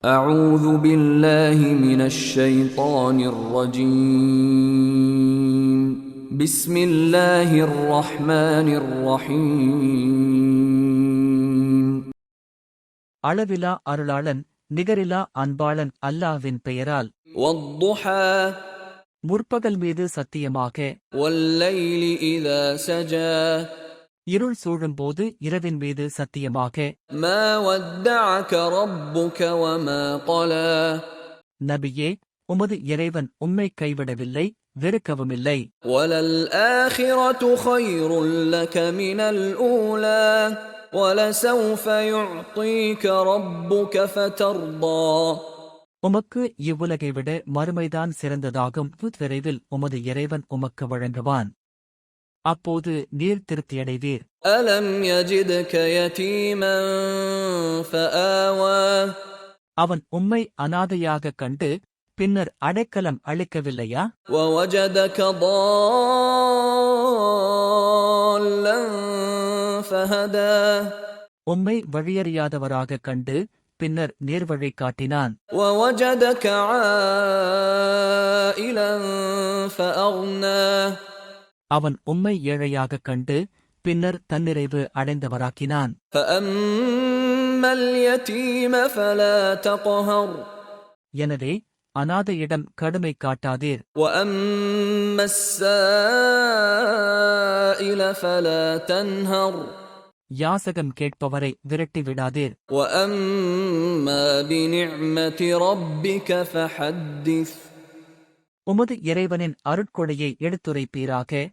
أعوذ بالله من الشيطان الرجيم بسم الله الرحمن الرحيم அளவிலா அருளாளன் நிகரிலா அன்பாளன் அல்லாஹ்வின் பெயரால். والضحى முற்பகல் மீது சத்தியமாக. والليل إذا سجى இருள் சூழும்போது இரவின் மீது சத்தியமாக. ما ودعك ربك وما قلى நபியே, உமது இறைவன் உம்மை கைவிடவில்லை, வெறுக்கவுமில்லை. وللآخرة خير لك من الأولى وَلَسَوْفَ يُعْطِيكَ رَبُّكَ فَتَرْضَى உமக்கு இவ்வுலகை விட மறுமைதான் சிறந்ததாகும். விரைவில் உமது இறைவன் உமக்கு வழங்குவான். அப்போது நீர் திருப்தியடைவீர். أَلَمْ يَجِدْكَ يَتِيمًا فَآوَى அவன் உம்மை அநாதையாகக் கண்டு பின்னர் அடைக்கலம் அளிக்கவில்லையா? وَوَجَدَكَ ضَالًّا فَهَدَى உம்மை வழியறியாதவராகக் கண்டு பின்னர் நேர்வழி காட்டினான். وَوَجَدَكَ عَائِلًا فَأَغْنَى அவன் உம்மை ஏழையாகக் கண்டு பின்னர் தன்னிறைவு அடைந்தவராக்கினான். فَأَمَّا الْيَتِيمَ فَلَا تَقْهَرْ எனவே அநாதையிடம் கடுமை காட்டாதீர். وَأَمَّا السَّائِلَ فَلَا تَنْهَرْ யாசகம் கேட்பவரை விரட்டிவிடாதீர். وَأَمَّا بِنِعْمَةِ رَبِّكَ فَحَدِّثْ உமது இறைவனின் அருட்கொடையை எடுத்துரைப்பீராக.